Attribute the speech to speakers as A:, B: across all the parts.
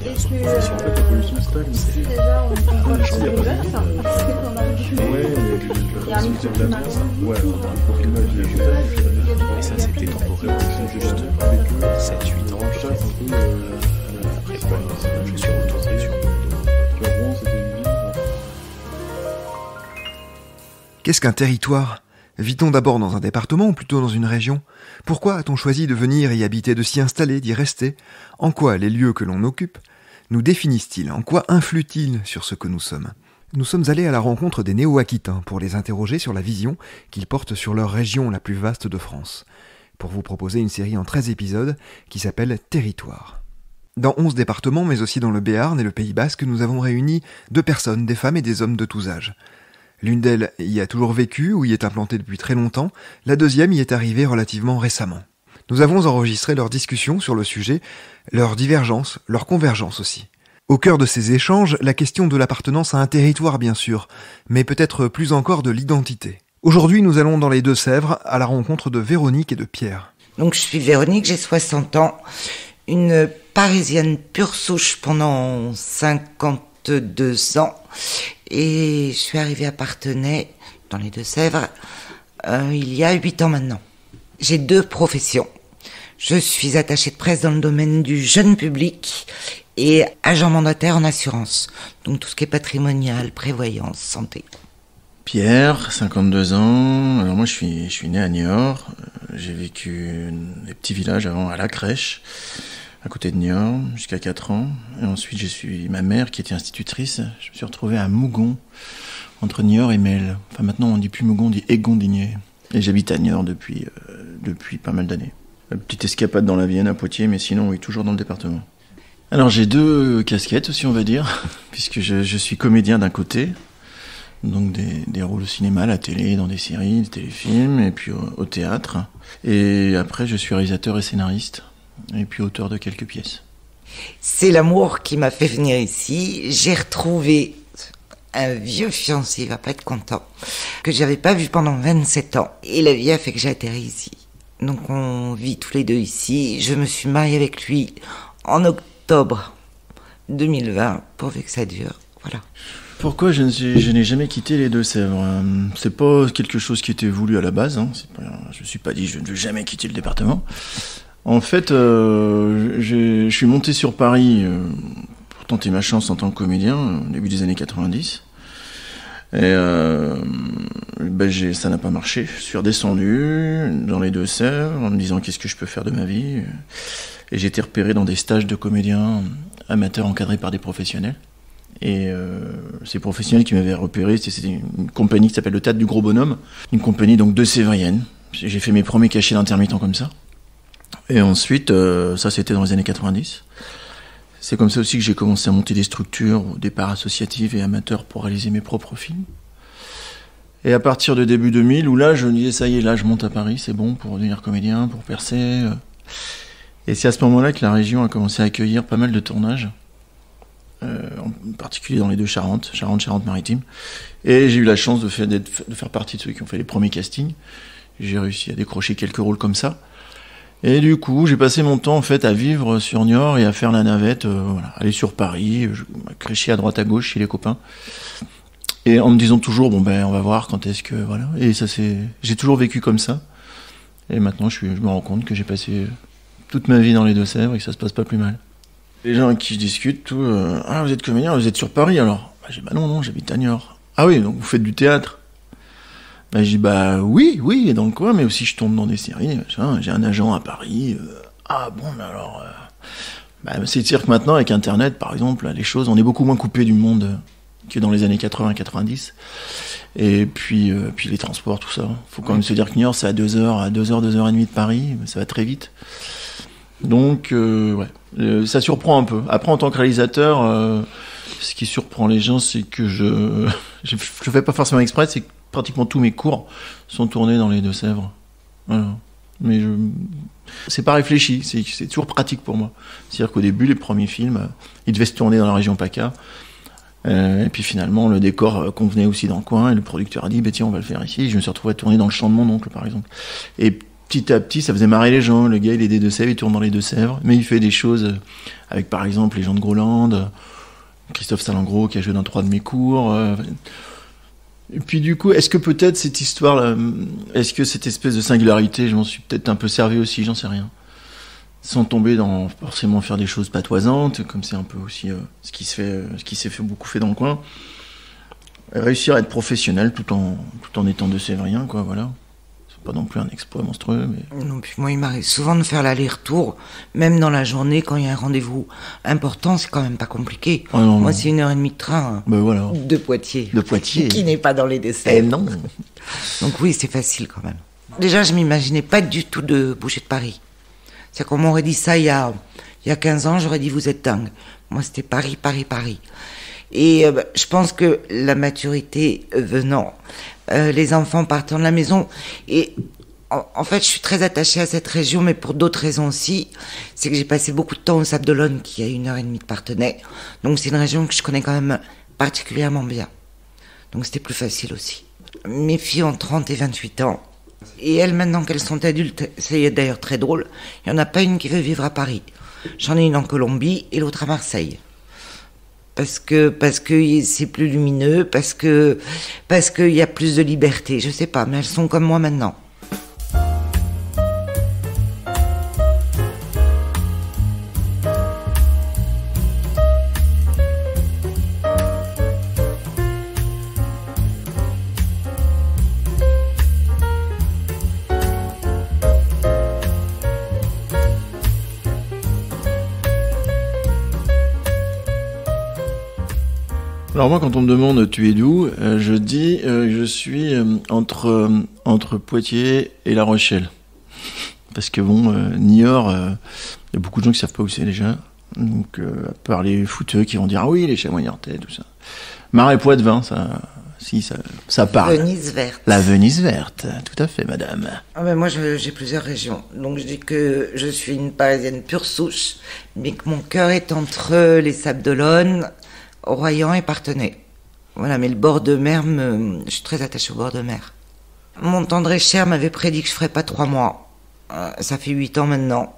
A: Et
B: que si en fait la pollution stagne,
A: si déjà on voit
B: il y a pas
A: vert, c'est qu'on a reculé.
B: ouais,
A: Il y a un microclimat.
B: Ouais, on a un microclimat qui est végétal.
C: Et ça s'était temporairement juste 7-8 ans. Après, je suis retourné sur
B: Tu vois, Rouen, c'était une ville.
D: Qu'est-ce qu'un territoire ? Vit-on d'abord dans un département ou plutôt dans une région ? Pourquoi a-t-on choisi de venir y habiter, de s'y installer, d'y rester ? En quoi les lieux que l'on occupe nous définissent-ils ? En quoi influent-ils sur ce que nous sommes ? Nous sommes allés à la rencontre des Néo-Aquitains pour les interroger sur la vision qu'ils portent sur leur région la plus vaste de France, pour vous proposer une série en 13 épisodes qui s'appelle Territoire. Dans 11 départements, mais aussi dans le Béarn et le Pays Basque, nous avons réuni 2 personnes, des femmes et des hommes de tous âges. L'une d'elles y a toujours vécu ou y est implantée depuis très longtemps, la deuxième y est arrivée relativement récemment. Nous avons enregistré leurs discussions sur le sujet, leurs divergences, leurs convergences aussi. Au cœur de ces échanges, la question de l'appartenance à un territoire bien sûr, mais peut-être plus encore de l'identité. Aujourd'hui, nous allons dans les Deux-Sèvres à la rencontre de Véronique et de Pierre.
E: Donc je suis Véronique, j'ai 60 ans, une Parisienne pure souche pendant 52 ans. Et je suis arrivée à Parthenay, dans les Deux-Sèvres, il y a 8 ans maintenant. J'ai 2 professions. Je suis attachée de presse dans le domaine du jeune public et agent mandataire en assurance. Donc tout ce qui est patrimonial, prévoyance, santé.
F: Pierre, 52 ans. Alors moi je suis né à Niort. J'ai vécu des petits villages avant à La Crèche, à côté de Niort, jusqu'à 4 ans. Et ensuite, j'ai suivi ma mère, qui était institutrice. Je me suis retrouvé à Mougon, entre Niort et Mel. Enfin, maintenant, on dit plus Mougon, on dit Égondigné. Et j'habite à Niort depuis pas mal d'années. Une petite escapade dans la Vienne, à Poitiers, mais sinon, oui, toujours dans le département. Alors, j'ai 2 casquettes aussi, on va dire, puisque je suis comédien d'un côté, donc des rôles au cinéma, à la télé, dans des séries, des téléfilms, et puis au théâtre. Et après, je suis réalisateur et scénariste. Et puis auteur de quelques pièces.
E: C'est l'amour qui m'a fait venir ici. J'ai retrouvé un vieux fiancé, il va pas être content, que j'avais pas vu pendant 27 ans. Et la vie a fait que j'ai atterri ici. Donc on vit tous les 2 ici. Je me suis mariée avec lui en octobre 2020, pourvu que ça dure. Voilà.
F: Pourquoi je n'ai jamais quitté les Deux-Sèvres ? C'est pas quelque chose qui était voulu à la base. Hein. Je me suis pas dit je ne veux jamais quitter le département. En fait, je suis monté sur Paris pour tenter ma chance en tant que comédien au début des années 90. Et ça n'a pas marché. Je suis redescendu dans les Deux-Sèvres en me disant qu'est-ce que je peux faire de ma vie. Et j'ai été repéré dans des stages de comédiens amateurs encadrés par des professionnels. Et ces professionnels qui m'avaient repéré, c'était une compagnie qui s'appelle le Théâtre du Gros Bonhomme, une compagnie donc de Sévrienne. J'ai fait mes premiers cachets d'intermittent comme ça. Et ensuite, ça c'était dans les années 90. C'est comme ça aussi que j'ai commencé à monter des structures, au départ associatives et amateurs, pour réaliser mes propres films. Et à partir de début 2000, où là je me disais, ça y est, là je monte à Paris, c'est bon pour devenir comédien, pour percer. Et c'est à ce moment-là que la région a commencé à accueillir pas mal de tournages, en particulier dans les 2 Charentes, Charente-Maritime. Et j'ai eu la chance de faire partie de ceux qui ont fait les premiers castings. J'ai réussi à décrocher quelques rôles comme ça. Et du coup, j'ai passé mon temps en fait à vivre sur Niort et à faire la navette, aller sur Paris, crécher à droite à gauche chez les copains. Et en me disant toujours, on va voir quand est-ce que, voilà. Et j'ai toujours vécu comme ça. Et maintenant, je me rends compte que j'ai passé toute ma vie dans les Deux-Sèvres et que ça se passe pas plus mal. Les gens avec qui je discute, vous êtes comédien, vous êtes sur Paris alors ? Je dis, non, j'habite à Niort. Ah oui, donc vous faites du théâtre ? Je dis, oui, dans le coin, mais aussi je tourne dans des séries, j'ai un agent à Paris. C'est-à-dire que maintenant, avec Internet, par exemple, les choses, on est beaucoup moins coupé du monde que dans les années 80-90. Et puis les transports, tout ça. Faut quand même se dire que Niort, c'est à 2h, 2h30 de Paris, ça va très vite. Donc, ça surprend un peu. Après, en tant que réalisateur, ce qui surprend les gens, c'est que je fais pas forcément exprès, c'est que pratiquement tous mes cours sont tournés dans les Deux-Sèvres. Voilà. Mais c'est pas réfléchi, c'est toujours pratique pour moi. C'est-à-dire qu'au début, les premiers films, ils devaient se tourner dans la région PACA. Et puis finalement, le décor convenait aussi dans le coin, et le producteur a dit, tiens, on va le faire ici. Je me suis retrouvé à tourner dans le champ de mon oncle, par exemple. Et petit à petit, ça faisait marrer les gens. Le gars, il est des Deux-Sèvres, il tourne dans les Deux-Sèvres, mais il fait des choses avec, par exemple, les gens de Groland, Christophe Salengro qui a joué dans 3 de mes cours. Et puis du coup, est-ce que peut-être cette histoire-là, est-ce que cette espèce de singularité, je m'en suis peut-être un peu servi aussi, j'en sais rien. Sans tomber dans forcément faire des choses patoisantes, comme c'est un peu aussi ce qui s'est beaucoup fait dans le coin. Réussir à être professionnel tout en étant de Sévrien, quoi, voilà. C'est pas non plus un exploit monstrueux, mais...
E: Non, puis moi, il m'arrive souvent de faire l'aller-retour, même dans la journée, quand il y a un rendez-vous important, c'est quand même pas compliqué.
F: Oh, non,
E: moi,
F: non.
E: c'est 1h30 de train.
F: Ben voilà.
E: De Poitiers.
F: De Poitiers.
E: Qui n'est pas dans les Deux-Sèvres.
F: Eh non.
E: Donc oui, c'est facile quand même. Déjà, je m'imaginais pas du tout de bouger de Paris. C'est-à-dire qu'on m'aurait dit ça il y a 15 ans, j'aurais dit vous êtes dingue. Moi, c'était Paris, Paris, Paris. Et je pense que la maturité venant, les enfants partant de la maison, et en fait, je suis très attachée à cette région, mais pour d'autres raisons aussi. C'est que j'ai passé beaucoup de temps au Sable d'Olonne, qui est à 1h30 de Parthenay. Donc c'est une région que je connais quand même particulièrement bien. Donc c'était plus facile aussi. Mes filles ont 30 et 28 ans. Et elles, maintenant qu'elles sont adultes, c'est d'ailleurs très drôle, il n'y en a pas une qui veut vivre à Paris. J'en ai une en Colombie et l'autre à Marseille. Parce que c'est plus lumineux, parce qu'il y a plus de liberté, je sais pas, mais elles sont comme moi maintenant.
F: Alors moi, quand on me demande tu es d'où, je dis je suis entre Poitiers et La Rochelle. Parce que bon, Niort, il y a beaucoup de gens qui savent pas où c'est déjà. Donc à part les fouteux qui vont dire ah oui, les chamois niortais, tout ça. Marais Poitevin, ça parle.
E: Venise verte.
F: La Venise verte, tout à fait, madame.
E: Ah ben moi, j'ai plusieurs régions. Donc je dis que je suis une Parisienne pure souche, mais que mon cœur est entre les Sables d'Olonne, Royan et Parthenay. Voilà, mais le bord de mer, je suis très attachée au bord de mer. Mon tendre cher m'avait prédit que je ferais pas 3 mois. Ça fait 8 ans maintenant.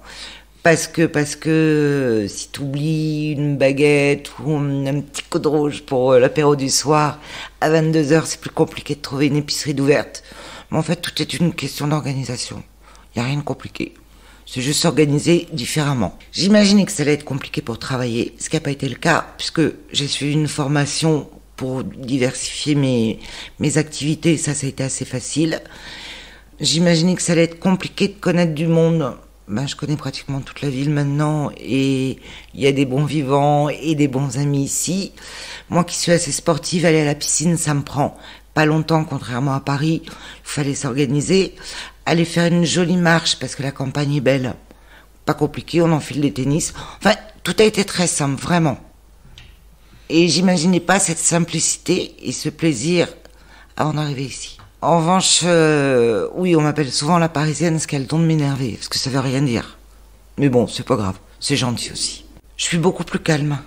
E: Parce que si t'oublies une baguette ou un petit coup de rouge pour l'apéro du soir, à 22h, c'est plus compliqué de trouver une épicerie d'ouverte. Mais en fait, tout est une question d'organisation. Y a rien de compliqué. C'est juste s'organiser différemment. J'imaginais que ça allait être compliqué pour travailler, ce qui n'a pas été le cas, puisque j'ai suivi une formation pour diversifier mes activités, ça a été assez facile. J'imaginais que ça allait être compliqué de connaître du monde. Ben, je connais pratiquement toute la ville maintenant, et il y a des bons vivants et des bons amis ici. Moi qui suis assez sportive, aller à la piscine, ça me prend pas longtemps, contrairement à Paris. Il fallait s'organiser. Aller faire une jolie marche, parce que la campagne est belle. Pas compliqué, on enfile des tennis. Enfin, tout a été très simple, vraiment. Et j'imaginais pas cette simplicité et ce plaisir avant d'arriver ici. En revanche, oui, on m'appelle souvent la Parisienne, ce qui a le don de m'énerver, parce que ça veut rien dire. Mais bon, c'est pas grave, c'est gentil aussi. Je suis beaucoup plus calme,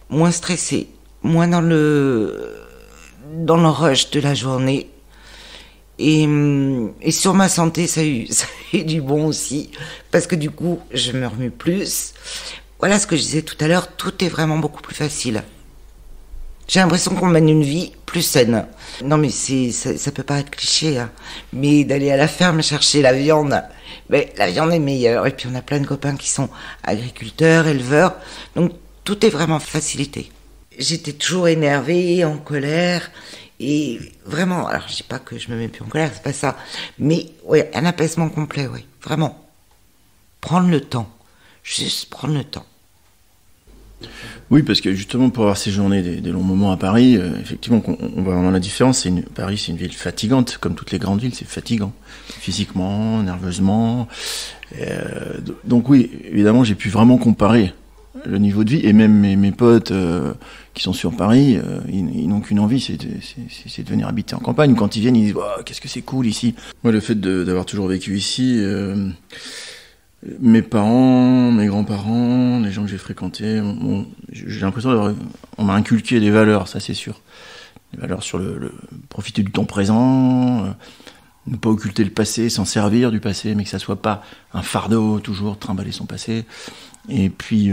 E: moins stressée, moins dans le rush de la journée. Et sur ma santé, ça a eu du bon aussi, parce que du coup, je me remue plus. Voilà ce que je disais tout à l'heure, tout est vraiment beaucoup plus facile. J'ai l'impression qu'on mène une vie plus saine. Non mais ça peut paraître cliché, hein, mais d'aller à la ferme chercher la viande, la viande est meilleure. Et puis on a plein de copains qui sont agriculteurs, éleveurs, donc tout est vraiment facilité. J'étais toujours énervée, en colère, et vraiment, alors je dis pas que je me mets plus en colère, c'est pas ça, mais ouais, un apaisement complet, oui, vraiment. Prendre le temps, juste prendre le temps.
F: Oui, parce que justement, pour avoir séjourné des longs moments à Paris, effectivement, on voit vraiment la différence. Paris, c'est une ville fatigante, comme toutes les grandes villes, c'est fatigant. Physiquement, nerveusement. Donc oui, évidemment, j'ai pu vraiment comparer le niveau de vie. Et même mes potes qui sont sur Paris, ils n'ont qu'une envie, c'est de venir habiter en campagne. Quand ils viennent, ils disent oh, « qu'est-ce que c'est cool ici !» Moi, le fait d'avoir toujours vécu ici... mes parents, mes grands-parents, les gens que j'ai fréquentés, j'ai l'impression on m'a inculqué des valeurs, ça c'est sûr. Des valeurs sur le profiter du temps présent, ne pas occulter le passé, s'en servir du passé, mais que ça soit pas un fardeau, toujours trimballer son passé. Et puis,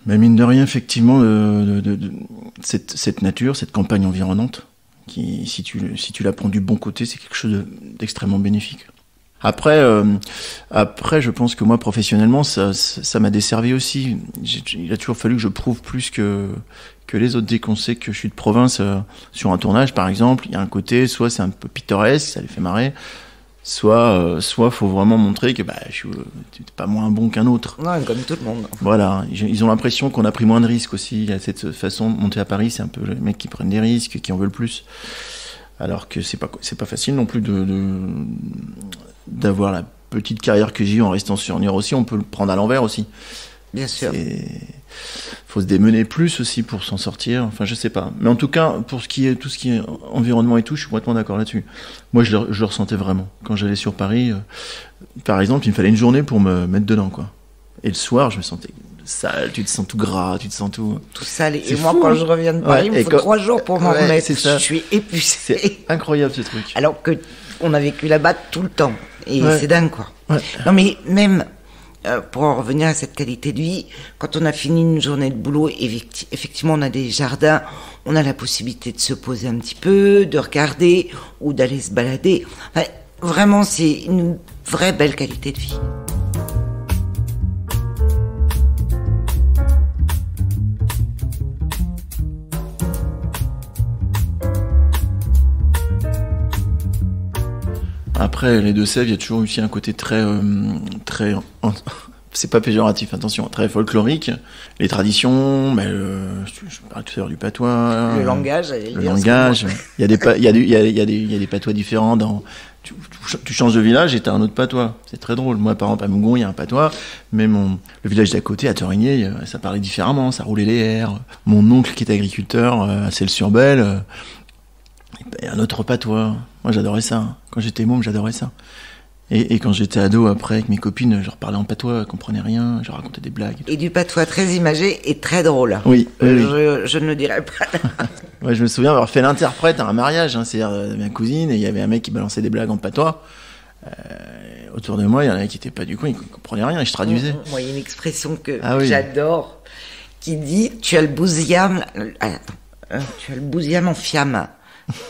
F: mais mine de rien, effectivement, cette nature, cette campagne environnante, qui, si tu la prends du bon côté, c'est quelque chose d'extrêmement bénéfique. Après, je pense que moi, professionnellement, ça m'a desservi aussi. Il a toujours fallu que je prouve plus que les autres. Dès qu'on sait que je suis de province, sur un tournage, par exemple, il y a un côté, soit c'est un peu pittoresque, ça les fait marrer, soit faut vraiment montrer que je suis pas moins bon qu'un autre.
E: Ouais, comme tout le monde.
F: Voilà, ils ont l'impression qu'on a pris moins de risques aussi. Il y a cette façon de monter à Paris, c'est un peu les mecs qui prennent des risques, qui en veulent plus. Alors que c'est pas facile non plus d'avoir la petite carrière que j'ai eue en restant sur Niort aussi. On peut le prendre à l'envers aussi.
E: Bien sûr.
F: Faut se démener plus aussi pour s'en sortir. Enfin, je sais pas. Mais en tout cas, pour tout ce qui est environnement et tout, je suis complètement d'accord là-dessus. Moi, je le ressentais vraiment. Quand j'allais sur Paris, par exemple, il me fallait une journée pour me mettre dedans, quoi. Et le soir, je me sentais sale, tu te sens tout gras, tu te sens tout
E: sale. Et
F: c'est
E: moi,
F: fou,
E: quand je reviens de Paris, il me faut 3 jours pour m'en remettre.
F: C'est ça.
E: Je suis épuisée.
F: C'est incroyable, ce truc.
E: Alors que on a vécu là-bas tout le temps. Et c'est dingue, quoi.
F: Ouais.
E: Non, mais même, pour en revenir à cette qualité de vie, quand on a fini une journée de boulot, effectivement, on a des jardins, on a la possibilité de se poser un petit peu, de regarder ou d'aller se balader. Enfin, vraiment, c'est une vraie belle qualité de vie.
F: Après, les Deux-Sèvres, il y a toujours aussi un côté très c'est pas péjoratif, attention, très folklorique. Les traditions, je parlais tout à l'heure du patois.
E: Le langage,
F: il y a des patois différents tu changes de village et t'as un autre patois. C'est très drôle. Moi, par exemple, à Mougon, il y a un patois, mais le village d'à côté, à Torigné, ça parlait différemment, ça roulait les airs. Mon oncle, qui est agriculteur, à Celles-sur-Belle, il y a un autre patois. Moi, j'adorais ça. Quand j'étais môme, j'adorais ça. Et quand j'étais ado, après, avec mes copines, je leur parlais en patois, elles comprenaient rien, je leur racontais des blagues.
E: Et du patois très imagé et très drôle.
F: Oui.
E: Je ne le dirais pas.
F: Ouais, je me souviens avoir fait l'interprète à un mariage, c'est-à-dire ma cousine, et il y avait un mec qui balançait des blagues en patois. Autour de moi, il y en avait qui n'étaient pas du coin, ils comprenaient rien, et je traduisais.
E: Moi, il y a une expression que
F: oui.
E: j'adore, qui dit « tu as le bousiam en fiamme ».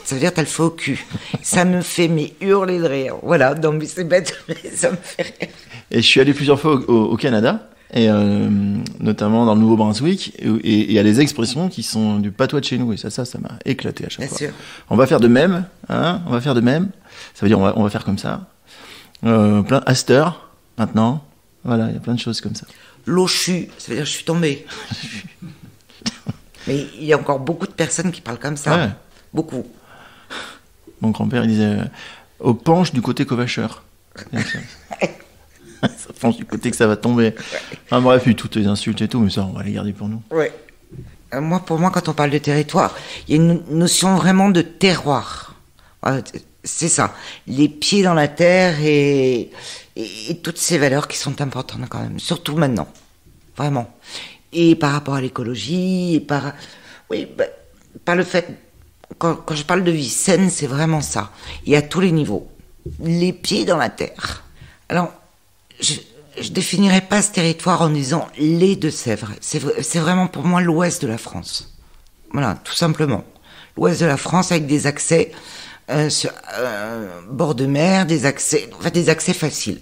E: Ça veut dire t'as le feu au cul. Ça me fait hurler de rire. Voilà, donc c'est bête, mais ça me fait rire.
F: Et je suis allé plusieurs fois au Canada, et notamment dans le Nouveau-Brunswick, et il y a des expressions qui sont du patois de chez nous, et ça m'a éclaté à chaque fois. Bien sûr. On va faire de même, Ça veut dire on va faire comme ça. Plein Aster, maintenant. Voilà, il y a plein de choses comme ça.
E: Lochu, ça veut dire je suis tombé. Mais il y a encore beaucoup de personnes qui parlent comme ça. Ouais. Beaucoup.
F: Mon grand-père, il disait au penche du côté covacheur. Ça penche du côté que ça va tomber. Enfin, bref, toutes les insultes et tout, mais ça, on va les garder pour nous.
E: Ouais. Pour moi, quand on parle de territoire, il y a une notion vraiment de terroir. C'est ça. Les pieds dans la terre et toutes ces valeurs qui sont importantes quand même, surtout maintenant. Vraiment. Et par rapport à l'écologie, par le fait. Quand je parle de vie saine, c'est vraiment ça. Et à tous les niveaux. Les pieds dans la terre. Alors, je définirais pas ce territoire en disant les Deux-Sèvres. C'est vraiment pour moi l'ouest de la France. Voilà, tout simplement. L'ouest de la France avec des accès sur bord de mer, des accès faciles.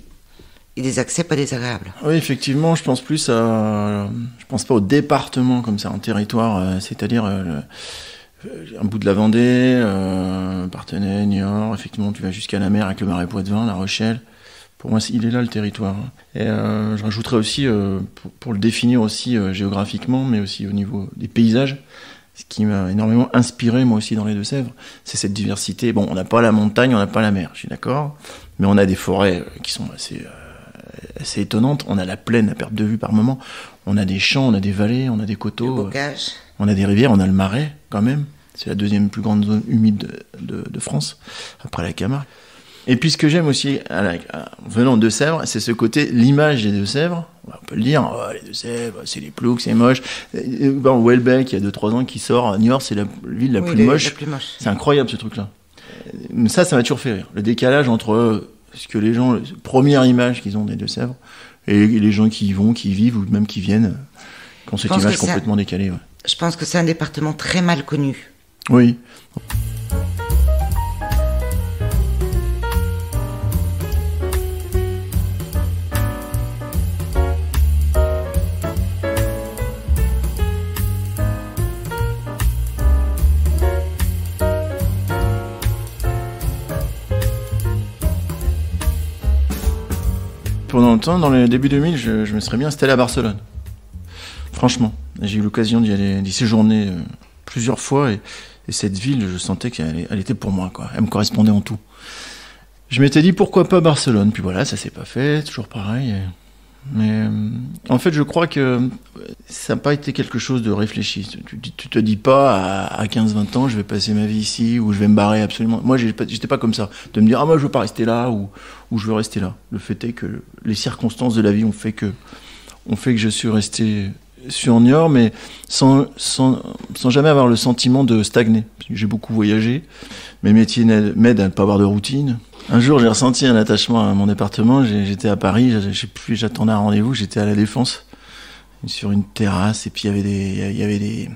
E: Et des accès pas désagréables.
F: Oui, effectivement, je pense pas au département comme ça, en territoire, c'est-à-dire un bout de la Vendée, Parthenay, Niort, effectivement, tu vas jusqu'à la mer avec le Marais Poitevin, La Rochelle. Pour moi, il est là le territoire. Et je rajouterais aussi, pour le définir aussi géographiquement, mais aussi au niveau des paysages, ce qui m'a énormément inspiré, moi aussi, dans les Deux-Sèvres, c'est cette diversité. Bon, on n'a pas la montagne, on n'a pas la mer, je suis d'accord, mais on a des forêts qui sont assez étonnantes. On a la plaine à perte de vue par moment. On a des champs, on a des vallées, on a des coteaux.
E: Le bocage.
F: On a des rivières, on a le Marais, quand même. C'est la deuxième plus grande zone humide de France, après la Camargue. Et puis ce que j'aime aussi, en venant de Deux-Sèvres, c'est ce côté, l'image des Deux-Sèvres. On peut le dire, les Deux-Sèvres, c'est les ploucs, c'est moche. Welbeck, il y a 2-3 ans, qui sort, Niort, c'est la ville la plus moche.
E: La plus moche.
F: C'est incroyable ce truc-là. ça m'a toujours fait rire. Le décalage entre ce que les gens, première image qu'ils ont des Deux-Sèvres, et les gens qui y vont, qui y vivent, ou même qui viennent, qui ont cette image complètement décalée. Ouais.
E: Je pense que c'est un département très mal connu.
F: Oui. Pendant longtemps, dans les débuts 2000, je me serais bien installé à Barcelone. Franchement, j'ai eu l'occasion d'y séjourner plusieurs fois et cette ville, je sentais qu'elle était pour moi, quoi. Elle me correspondait en tout. Je m'étais dit pourquoi pas Barcelone, puis voilà, ça s'est pas fait, toujours pareil. Mais en fait, je crois que ça n'a pas été quelque chose de réfléchi. Tu te dis pas à 15-20 ans, je vais passer ma vie ici ou je vais me barrer absolument. Moi, j'étais pas comme ça, de me dire moi je veux pas rester là ou je veux rester là. Le fait est que les circonstances de la vie ont fait que je suis resté sur Niort, mais sans jamais avoir le sentiment de stagner. J'ai beaucoup voyagé, mes métiers m'aident à ne pas avoir de routine. Un jour, j'ai ressenti un attachement à mon département. J'étais à Paris, j'attendais un rendez-vous, j'étais à la Défense, sur une terrasse, et puis il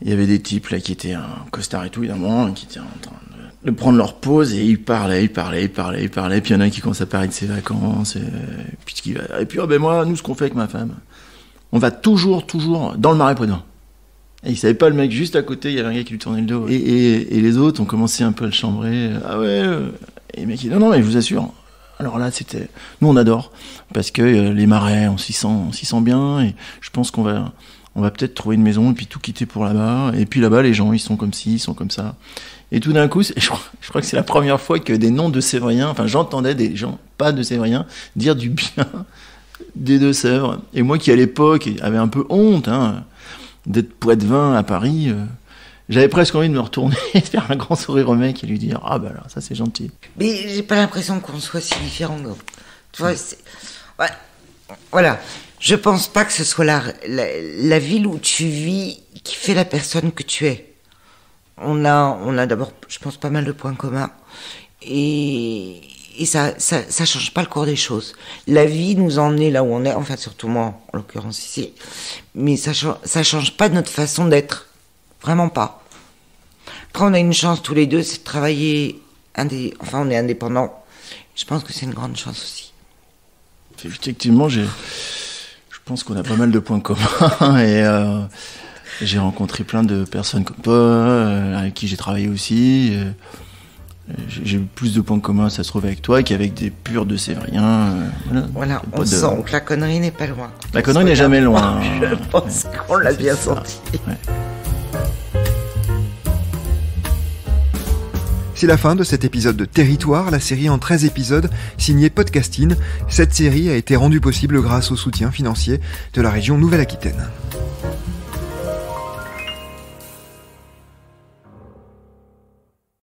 F: y avait des types là qui étaient en costard et tout, évidemment, qui étaient en train de prendre leur pause, et ils parlaient, puis il y en a un qui commence à parler de ses vacances, et puis moi, nous, ce qu'on fait avec ma femme, on va toujours dans le Marais Poitevin. Et il savait pas, le mec juste à côté, il y avait un gars qui lui tournait le dos. Et les autres ont commencé un peu à le chambrer. Ah ouais. Et le mec il dit non, mais je vous assure. Alors là, nous on adore. Parce que les marais, on s'y sent bien. Et je pense qu'on va peut-être trouver une maison et puis tout quitter pour là-bas. Et puis là-bas, les gens, ils sont comme ci, ils sont comme ça. Et tout d'un coup, je crois que c'est la première fois que des noms de Sévriens, enfin j'entendais des gens, pas de Sévriens, dire du bien des Deux-Sèvres. Et moi qui à l'époque avait un peu honte, d'être Poitevin à Paris, j'avais presque envie de me retourner et faire un grand sourire au mec et lui dire ah bah là ça c'est gentil.
E: Mais j'ai pas l'impression qu'on soit si différents. Tu vois, ouais. Voilà. Je pense pas que ce soit la ville où tu vis qui fait la personne que tu es. On a d'abord, je pense, pas mal de points communs et ça change pas le cours des choses. La vie nous en est là où on est, enfin surtout moi, en l'occurrence ici, mais ça change pas de notre façon d'être, vraiment pas. Après on a une chance tous les deux, c'est de travailler, on est indépendants, je pense que c'est une grande chance aussi.
F: Effectivement, je pense qu'on a pas mal de points communs et j'ai rencontré plein de personnes comme toi, avec qui j'ai travaillé aussi. J'ai eu plus de points communs, ça se trouve, avec toi qu'avec des purs de Sévriens.
E: Voilà, on sent que la connerie n'est pas loin.
F: La connerie n'est jamais loin.
E: Je pense qu'on l'a bien senti.
F: Ouais.
D: C'est la fin de cet épisode de Territoire, la série en 13 épisodes signée Podcasting. Cette série a été rendue possible grâce au soutien financier de la région Nouvelle-Aquitaine.